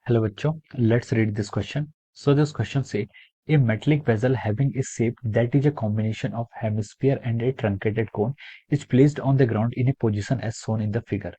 Hello bachcho, let's read this question. So this question say a metallic vessel having a shape that is a combination of hemisphere and a truncated cone is placed on the ground in a position as shown in the figure.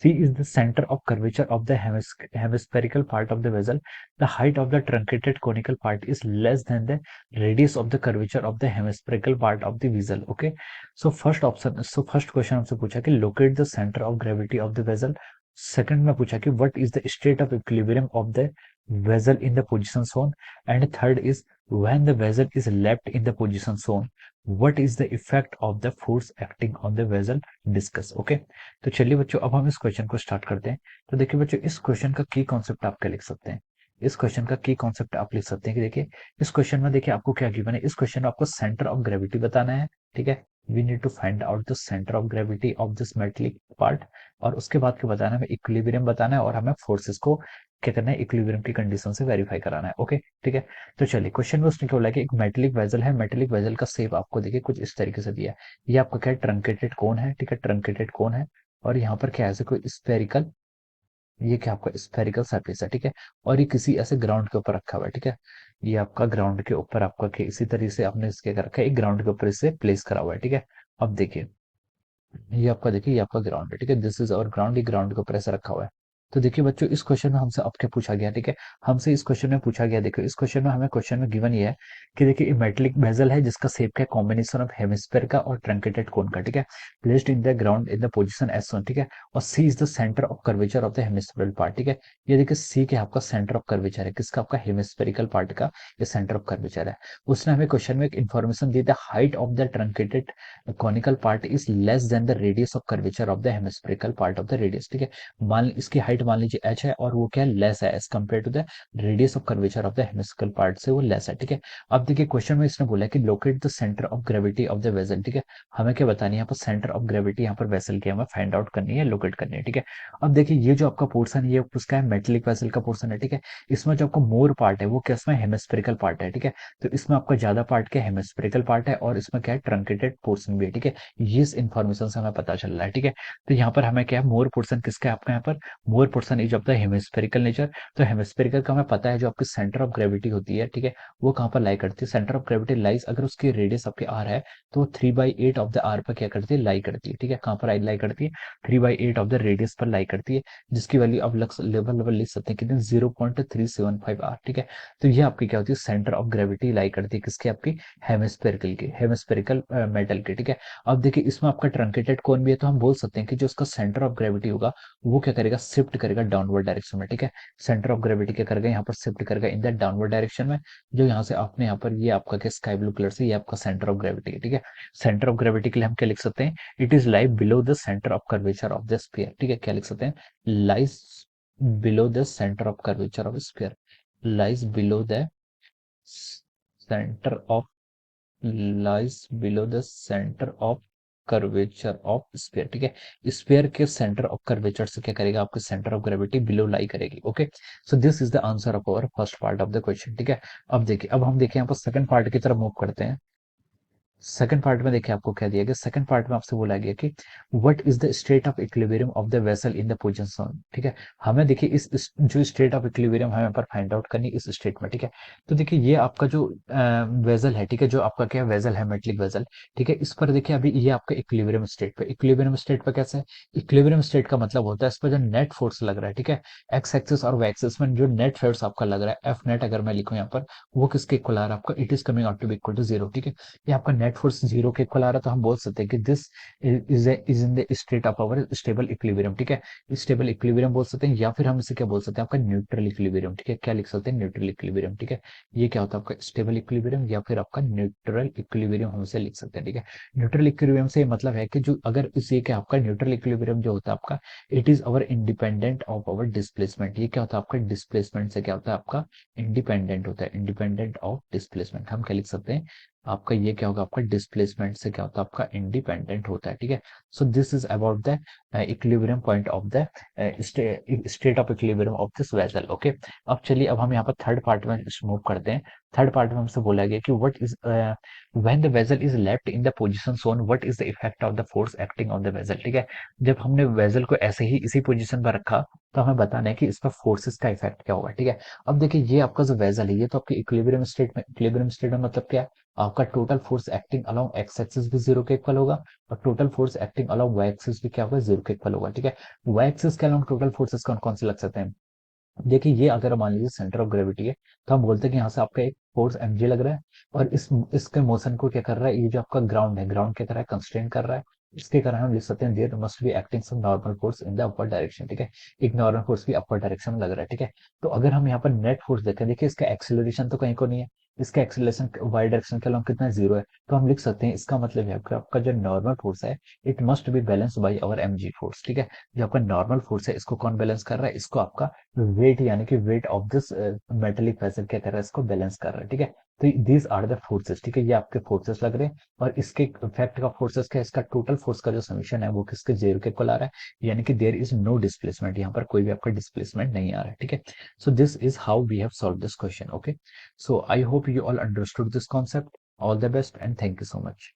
C is the center of curvature of the hemispherical part of the vessel. The height of the truncated conical part is less than the radius of the curvature of the hemispherical part of the vessel. Okay. So first question हमसे पूछा कि locate the center of gravity of the vessel. Second में पूछा कि what is the state of equilibrium of the vessel in the position shown and third is when the vessel is left in the position shown what is the effect of the force acting on the vessel discuss. Okay, तो चलिए बच्चों अब हम इस question को start करते हैं। तो देखिए बच्चों, इस क्वेश्चन का की कॉन्सेप्ट आप क्या लिख सकते हैं। इस क्वेश्चन का की कॉन्सेप्ट आप लिख सकते हैं कि देखिए इस क्वेश्चन में देखिए आपको क्या गिवन है। इस क्वेश्चन में आपको सेंटर ऑफ ग्रेविटी बताना है। ठीक है, we need to find out the centre of gravity of this metallic part और उसके बाद क्या बताना है, हमें इक्विलिब्रियम बताना है और हमें फोर्सेस को क्या करना है, इक्विलिब्रियम की कंडीशन से वेरीफाई कराना है। ओके, ठीक है। तो चलिए क्वेश्चन में उसने क्या बोला कि एक मेटेलिक वेसल है, मेटेलिक वेसल का शेप आपको देखिए कुछ इस तरीके से दिया है। ये आपका क्या है, ट्रंकेटेड कोन है। ठीक है, ट्रंकेटेड कोन है और यहाँ पर क्या है, ऐसे कोई स्फेरिकल, ये क्या आपका स्फेरिकल सरफेस है। ठीक है, और ये किसी ऐसे ग्राउंड के ऊपर रखा हुआ है। ठीक है, ये आपका ग्राउंड के ऊपर आपका इसी तरीके से आपने इसके कर रखा है, एक ग्राउंड के ऊपर इसे प्लेस करा हुआ है। ठीक है, अब देखिए ये आपका देखिए ये आपका ग्राउंड है। ठीक है, दिस इज आवर ग्राउंड, ये ग्राउंड के ऊपर ऐसा रखा हुआ है। तो देखिए बच्चों, इस क्वेश्चन में हमसे अब क्या पूछा गया। ठीक है, हमसे इस क्वेश्चन में पूछा गया, देखो इस क्वेश्चन में हमें क्वेश्चन में गिवन ये है कि देखिए मेटेलिक वेसल है जिसका शेप का कॉम्बिनेशन ऑफ हेमिस्फेयर का और ट्रंकेटेड कोन का। ठीक है, placed in the ground in the position S one. ठीक है, और C is the centre of curvature of the hemispherical part. ठीक है, ये देखिए सी के आपका सेंटर ऑफ कर्वेचर है, किसका, आपका हेमिस्फेरिकल पार्ट का ये सेंटर ऑफ कर्वेचर है। उसने हमें क्वेश्चन में एक information the, the height of the truncated conical part is less than the radius of curvature of the hemispherical part of the radius. ठीक है, मान इसकी हाइट मान लीजिए h है और वो क्या है, लेस है as compare to the radius of curvature of the hemispherical part से वो लेस है। ठीक है, अब देखिए क्वेश्चन में इसने बोला कि locate the centre of gravity of the vessel. ठीक है, हमें क्या बतानी है यहाँ पर, सेंटर ऑफ ग्रेविटी यहाँ पर वेसल की हमें फाइंड आउट करनी है, लोकेट करनी है। ठीक है, अब देखिए ये जो आपका पोर्सन है ये उसका है मेटेलिक वेसल का पोर्सन है। ठीक है, इसमें जो आपका मोर पार्ट है वो क्या, इसमें हेमिस्फेरिकल पार्ट है। ठीक है, तो इसमें आपका ज्यादा पार्ट क्या, हेमिस्फेरिकल पार्ट है और इसमें क्या है, ट्रंकेटेड पोर्सन भी है। ठीक है, ये इस इंफॉर्मेशन से हमें पता चल रहा है। ठीक है, तो यहाँ पर हमें क्या है, मोर पोर्सन किसका है आपका, यहाँ पर more portion is of the hemispherical nature. तो हेमिस्फेरिकल का हमें पता है जो आपकी सेंटर ऑफ ग्रेविटी होती है। ठीक है, वो कहाँ पर लाई करती है, सेंटर ऑफ ग्रेविटी लाइज, अगर उसकी रेडियस आपके आर है तो 3/8 ऑफ द आर पर क्या करती है, लाई करती है। ठीक है, कहाँ पर लाई करती है, 3/8 ऑफ द रेडियस पर लाई करती है, जिसकी वैल्यू अब लेवल लेवल लिख सकते हैं कितने, 0.375 आर। ठीक है, तो ये आपकी क्या होती है, सेंटर ऑफ ग्रेविटी लाई करती है किसकी, आपकी हेमिस्फेरिकल की, हेमिस्फेरिकल मेटल की। ठीक है, अब देखिए इसमें आपका ट्रंकेटेड कोन भी है, तो हम बोल सकते हैं कि जो उसका सेंटर ऑफ ग्रेविटी होगा वो क्या करेगा, शिफ्ट करेगा डाउनवर्ड डायरेक्शन में। ठीक है, सेंटर ऑफ ग्रेविटी क्या करेगा, यहाँ पर शिफ्ट करेगा इन द डाउनवर्ड डायरेक्शन में। जो यहाँ से आपने यहाँ पर ये आपका क्या, स्काई ब्लू कलर से ये आपका सेंटर ऑफ ग्रेविटी है। ठीक है, सेंटर ऑफ ग्रेविटी के लिए हम क्या लिख सकते हैं, it is lie below the centre of curvature of the sphere. ठीक है, क्या लिख सकते हैं, lies below the centre of curvature of sphere, lies below the centre of, lies below the centre of curvature of sphere. ठीक है, sphere के centre of curvature से क्या करेगा, आपके सेंटर ऑफ ग्रेविटी बिलो लाई करेगी। Okay, so this is the answer of our first part of the question. ठीक है, अब देखिए अब हम देखिए यहाँ पर सेकंड पार्ट की तरफ मूव करते हैं। सेकंड पार्ट में देखिए आपको क्या दिया गया, सेकंड पार्ट में आपसे बोला गया कि what is the state of equilibrium of the vessel in the position. ठीक है, हमें देखिए इस जो स्टेट ऑफ इक्विलिब्रियम हमें पर फाइंड आउट करनी इस स्टेट में। ठीक है, तो देखिए ये आपका जो वेसल है, ठीक है, जो आपका क्या वेसल है, मेटलिक वेसल। ठीक है, इस पर देखिए अभी ये आपका इक्विलिब्रियम स्टेट पे, इक्विलिब्रियम स्टेट पे कैसे है, इक्विलिब्रियम स्टेट का मतलब होता है इस पर जो नेट फोर्स लग रहा है। ठीक है, एक्स एक्सिस और वाई एक्सिस में जो नेट फोर्स आपका लग रहा है, एफ नेट अगर मैं लिखूं यहाँ पर, वो किसके इक्वल आ रहा है आपका, it is coming out to be equal to zero. ठीक है, ये आपका नेट फोर्स जीरो के इक्वल आ रहा है, तो हम बोल सकते हैं कि this is in the state of our stable equilibrium. ठीक है, स्टेबल इक्विलिब्रियम बोल सकते हैं या फिर हम इसे क्या बोल सकते हैं, आपका न्यूट्रल इक्विलिब्रियम। ठीक है, क्या लिख सकते हैं, न्यूट्रल इक्विलिब्रियम। ठीक है, ये क्या होता है आपका स्टेबल इक्विलिब्रियम या फिर आपका न्यूट्रल इक्विलिब्रियम हम इसे लिख सकते हैं। ठीक है, न्यूट्रल इक्विलिब्रियम से मतलब है कि जो अगर इसे क्या आपका न्यूट्रल इक्विलिब्रियम जो होता है आपका, it is our independent of our displacement. ये क्या होता है आपका, डिस्प्लेसमेंट से क्या होता है आपका, इंडिपेंडेंट होता है, इंडिपेंडेंट ऑफ डिस्प्लेसमेंट। हम क्या लिख सकते हैं, आपका ये क्या होगा, आपका डिस्प्लेसमेंट से क्या होता है, आपका इंडिपेंडेंट होता है। ठीक है, so this is about the equilibrium point of the state of equilibrium of this vessel. Okay, अब चलिए अब हम यहाँ पर थर्ड पार्ट में मूव करते हैं। थर्ड पार्ट में हमसे बोला गया कि what is when the vessel is left in the position shown what is the effect of the force acting on the vessel. ठीक है, जब हमने वेसल को ऐसे ही इसी पोजीशन पर रखा तो हमें बताना है कि इस पर फोर्सेस का इफेक्ट क्या होगा। ठीक है, अब देखिए ये आपका जो वेसल है ये तो आपकी इक्विलिब्रियम स्टेट में मतलब क्या है, आपका total force acting along x axis भी जीरो के इक्वल होगा और total force acting along y axis भी क्या होगा, जीरो के इक्वल होगा। ठीक है, वाई एक्सिस के अलोंग टोटल फोर्सेस कौन कौन से लग सकते हैं। देखिए ये अगर मान लीजिए सेंटर ऑफ ग्रेविटी है तो हम बोलते हैं कि यहाँ से आपका एक फोर्स mg लग रहा है और इस इसके मोशन को क्या कर रहा है, ये जो आपका ग्राउंड है, ग्राउंड क्या कर रहा है, कंस्ट्रेन कर रहा है। इसके कारण हम लिख सकते हैं there must be acting some normal force in the upper direction. ठीक है, एक नॉर्मल फोर्स भी अपर डायरेक्शन में लग रहा है। ठीक है, तो अगर हम यहाँ पर नेट फोर्स देखें, देखिए इसका एक्सेलरेशन तो कहीं को नहीं है, इसका एक्सेलरेशन वाई डायरेक्शन के अलॉन्ग कितना, जीरो है। तो हम लिख सकते हैं इसका मतलब है कि आपका जो नॉर्मल फोर्स है it must be balance by our mg force. ठीक है, जो आपका नॉर्मल फोर्स है इसको कौन बैलेंस कर रहा है, इसको आपका वेट यानी कि weight of this metallic vessel क्या कर रहा है, इसको बैलेंस कर रहा है। ठीक है, तो दीज आर द फोर्सेस। ठीक है, ये आपके फोर्सेस लग रहे हैं और इसके इफेक्ट का फोर्सेस क्या है, इसका टोटल फोर्स का जो समीशन है वो किसके, जीरो के इक्वल आ रहा है, यानी कि देयर इज नो डिस्प्लेसमेंट, यहाँ पर कोई भी आपका डिस्प्लेसमेंट नहीं आ रहा है। ठीक है, so this is how we have solve this question. Okay, so I hope you all understood this concept. All the best and thank you so much.